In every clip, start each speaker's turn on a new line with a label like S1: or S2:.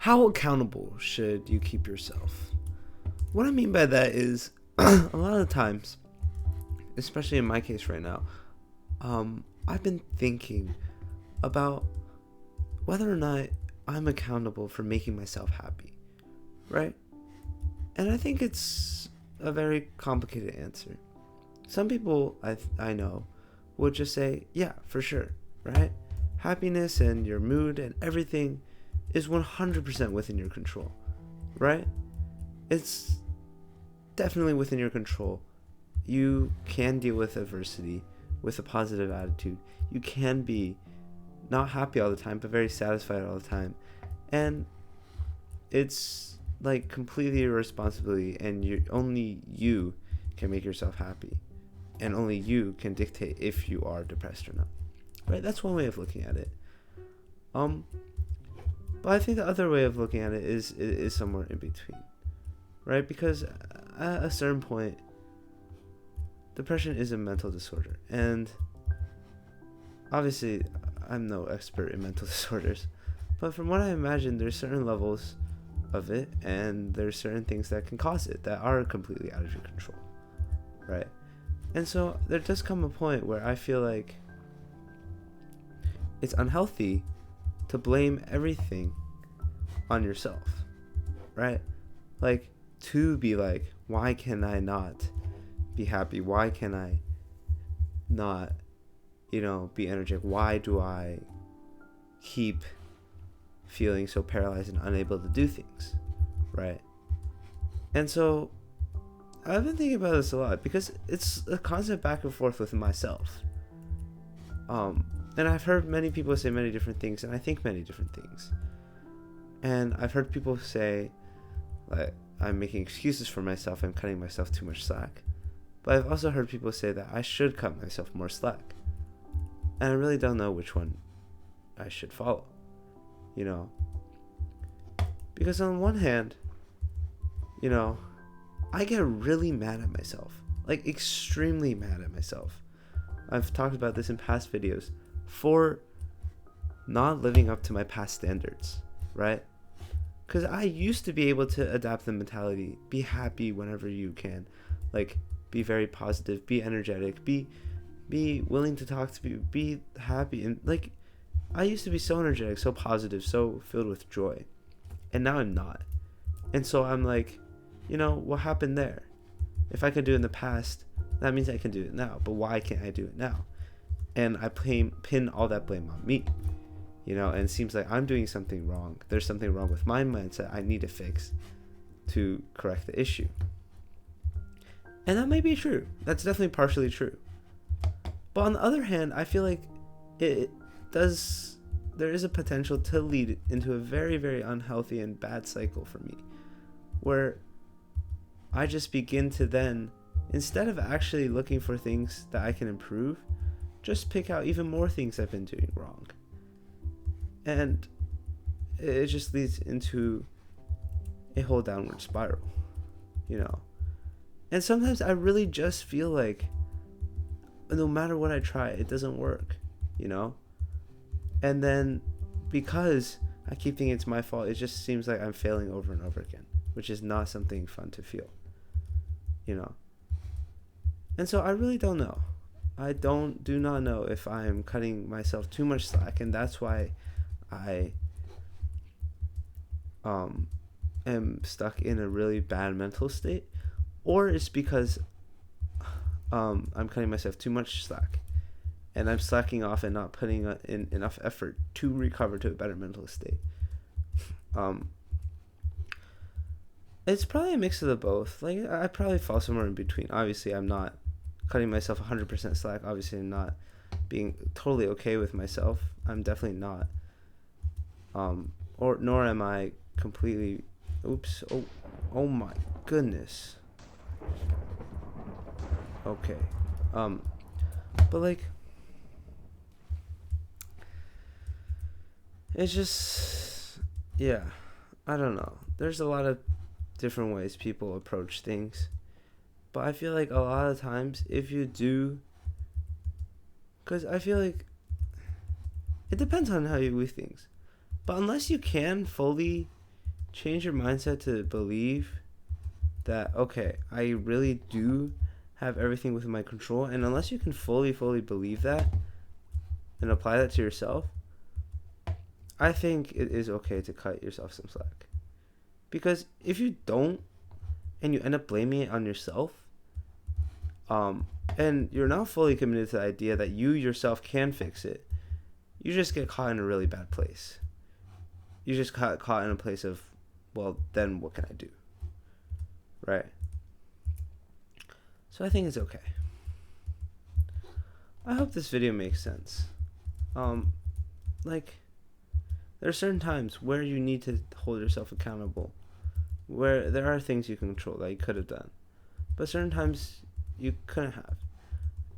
S1: How accountable should you keep yourself? What I mean by that is a lot of times, especially in my case right now, I've been thinking about whether or not I'm accountable for making myself happy, right? And I think it's a very complicated answer. Some people I know would just say, yeah, for sure, right? Happiness and your mood and everything is 100% within your control, right? It's definitely within your control. You can deal with adversity with a positive attitude. You can be not happy all the time, but very satisfied all the time. And it's like completely your responsibility, and only you can make yourself happy. And only you can dictate if you are depressed or not. Right? That's one way of looking at it. But I think the other way of looking at it is somewhere in between. Right? Because at a certain point, depression is a mental disorder. And obviously, I'm no expert in mental disorders. But from what I imagine, there's certain levels of it, and there's certain things that can cause it that are completely out of your control. Right? And so there does come a point where I feel like it's unhealthy to blame everything on yourself, right? Like, to be like, why can I not be happy? Why can I not, be energetic? Why do I keep feeling so paralyzed and unable to do things, right? And so I've been thinking about this a lot because it's a constant back and forth with myself. And I've heard many people say many different things, and I think many different things. And I've heard people say, like, I'm making excuses for myself, I'm cutting myself too much slack. But I've also heard people say that I should cut myself more slack. And I really don't know which one I should follow, Because on one hand, I get really mad at myself, like extremely mad at myself. I've talked about this in past videos for not living up to my past standards, right? Because I used to be able to adapt the mentality, be happy whenever you can, like be very positive, be energetic, be willing to talk to people, be happy, and like I used to be so energetic, so positive, so filled with joy, and now I'm not. And so I'm like, what happened there? If I could do it in the past, that means I can do it now. But why can't I do it now? And I pin all that blame on me, and it seems like I'm doing something wrong. There's something wrong with my mindset I need to fix to correct the issue. And that may be true. That's definitely partially true. But on the other hand, I feel like there is a potential to lead into a very, very unhealthy and bad cycle for me, where I just begin to then, instead of actually looking for things that I can improve, just pick out even more things I've been doing wrong. And it just leads into a whole downward spiral, And sometimes I really just feel like no matter what I try, it doesn't work, And then because I keep thinking it's my fault, it just seems like I'm failing over and over again, which is not something fun to feel, And so I really don't know. I do not know if I'm cutting myself too much slack, and that's why I am stuck in a really bad mental state, or it's because I'm cutting myself too much slack, and I'm slacking off and not putting in enough effort to recover to a better mental state. It's probably a mix of the both. Like, I probably fall somewhere in between. Obviously, I'm not cutting myself 100% slack. Obviously, I'm not being totally okay with myself. I'm definitely not. Nor am I completely. Oops. Oh my goodness. Okay. But like, it's just, yeah. I don't know. There's a lot of different ways people approach things, but I feel like a lot of times if you do, because I feel like it depends on how you view things, but unless you can fully change your mindset to believe that, okay, I really do have everything within my control. And unless you can fully believe that and apply that to yourself, I think it is okay to cut yourself some slack. Because if you don't, and you end up blaming it on yourself, and you're not fully committed to the idea that you yourself can fix it, you just get caught in a really bad place. You just caught in a place of, well, then what can I do? Right? So I think it's okay. I hope this video makes sense. Like, there are certain times where you need to hold yourself accountable, where there are things you can control that you could have done, but certain times you couldn't have.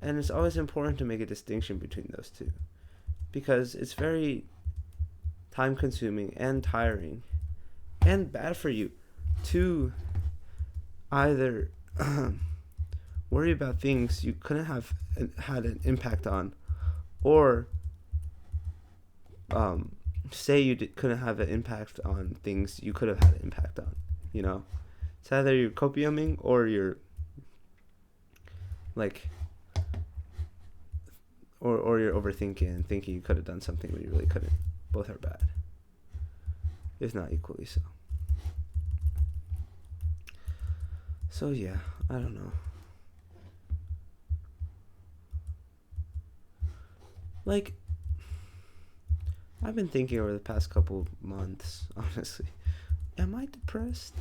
S1: And it's always important to make a distinction between those two, because it's very time consuming and tiring and bad for you to either worry about things you couldn't have had an impact on, or say you couldn't have an impact on things you could have had an impact on. You know, it's either you're copiuming or you're like, or you're overthinking and thinking you could have done something when you really couldn't. Both are bad, if not equally so. So yeah, I don't know. Like, I've been thinking over the past couple months, honestly, am I depressed?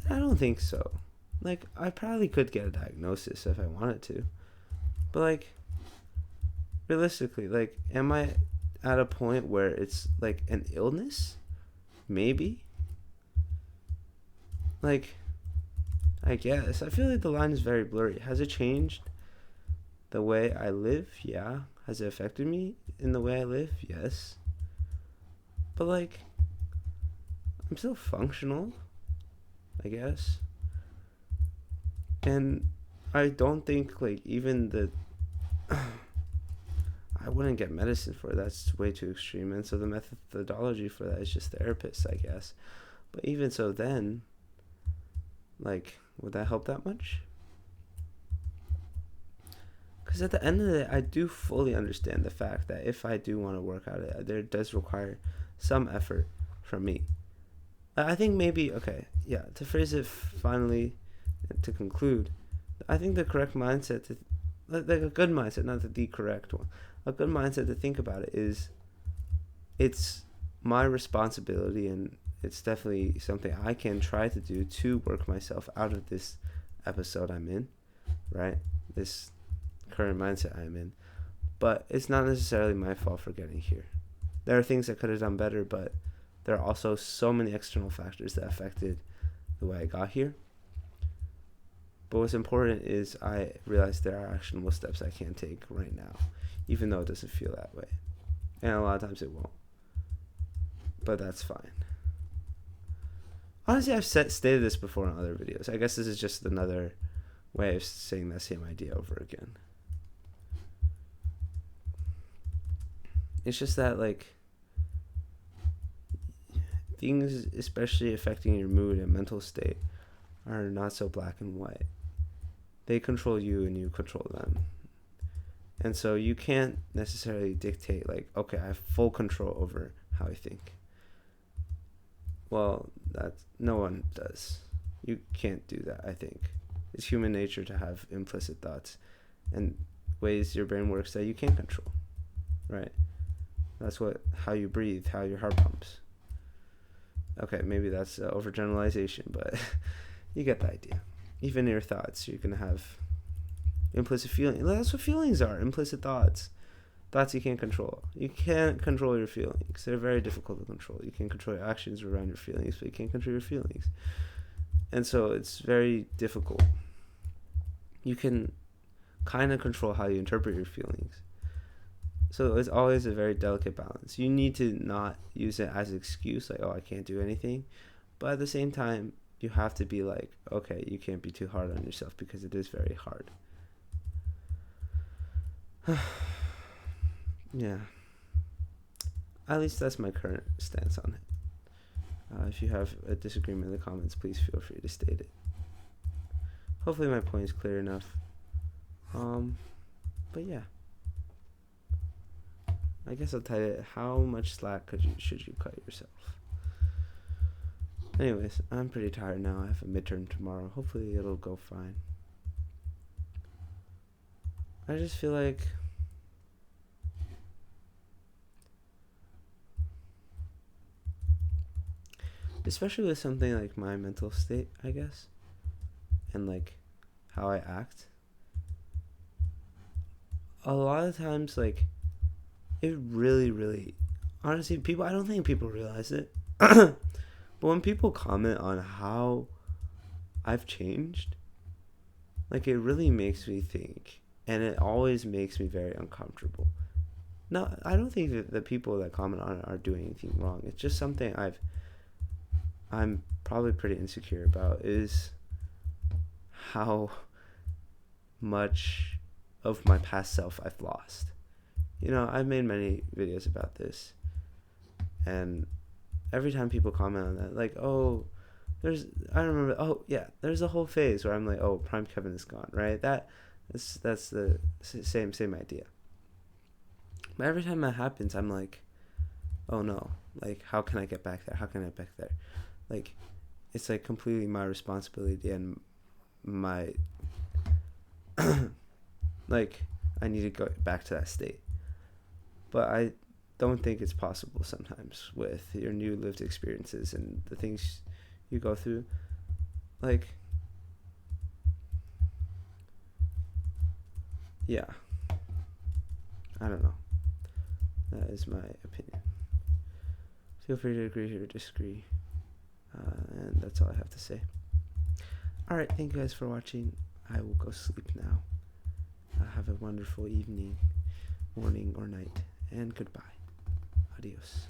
S1: I don't think so. Like, I probably could get a diagnosis if I wanted to. But, like, realistically, like, am I at a point where it's, like, an illness? Maybe. Like, I guess. I feel like the line is very blurry. Has it changed the way I live? Yeah. Has it affected me in the way I live? Yes. But, like, I'm still functional, I guess. And I don't think, like, even the I wouldn't get medicine for it. That's way too extreme. And so the methodology for that is just therapists, I guess. But even so, then, like, would that help that much? Because at the end of the day, I do fully understand the fact that if I do want to work out it, there does require some effort from me. I think maybe, okay, yeah, to phrase it finally, to conclude, I think the correct mindset, like a good mindset, not the correct one, a good mindset to think about it is, it's my responsibility, and it's definitely something I can try to do to work myself out of this episode I'm in, right? This current mindset I'm in. But it's not necessarily my fault for getting here. There are things I could have done better, but there are also so many external factors that affected the way I got here. But what's important is I realize there are actionable steps I can take right now, even though it doesn't feel that way. And a lot of times it won't. But that's fine. Honestly, I've stated this before in other videos. I guess this is just another way of saying that same idea over again. It's just that, like, things, especially affecting your mood and mental state, are not so black and white. They control you and you control them. And so you can't necessarily dictate, like, okay, I have full control over how I think. Well, no one does. You can't do that, I think. It's human nature to have implicit thoughts and ways your brain works that you can't control, right? That's how you breathe, how your heart pumps. Okay, maybe that's overgeneralization, but you get the idea. Even in your thoughts, you're going to have implicit feelings. That's what feelings are, implicit thoughts. Thoughts you can't control. You can't control your feelings. They're very difficult to control. You can control your actions around your feelings, but you can't control your feelings. And so it's very difficult. You can kind of control how you interpret your feelings. So it's always a very delicate balance. You need to not use it as an excuse, like, oh, I can't do anything. But at the same time, you have to be like, okay, you can't be too hard on yourself because it is very hard. Yeah. At least that's my current stance on it. If you have a disagreement in the comments, please feel free to state it. Hopefully my point is clear enough. But yeah. I guess I'll tell you, how much slack should you cut yourself? Anyways, I'm pretty tired now. I have a midterm tomorrow. Hopefully it'll go fine. I just feel like especially with something like my mental state, I guess, and like how I act, a lot of times, like, it really, honestly, I don't think people realize it, but when people comment on how I've changed, like, it really makes me think, and it always makes me very uncomfortable. No, I don't think that the people that comment on it are doing anything wrong. It's just something I'm probably pretty insecure about, is how much of my past self I've lost. You know, I've made many videos about this, and every time people comment on that, like, oh, there's a whole phase where I'm like, oh, Prime Kevin is gone, right? That's the same idea. But every time that happens, I'm like, oh no, like, how can I get back there? How can I get back there? Like, it's like completely my responsibility, and my like, I need to go back to that state. But I don't think it's possible sometimes with your new lived experiences and the things you go through. Like, yeah, I don't know. That is my opinion. Feel free to agree or disagree. And that's all I have to say. Alright, thank you guys for watching. I will go sleep now. Have a wonderful evening, morning, or night, and goodbye. Adios.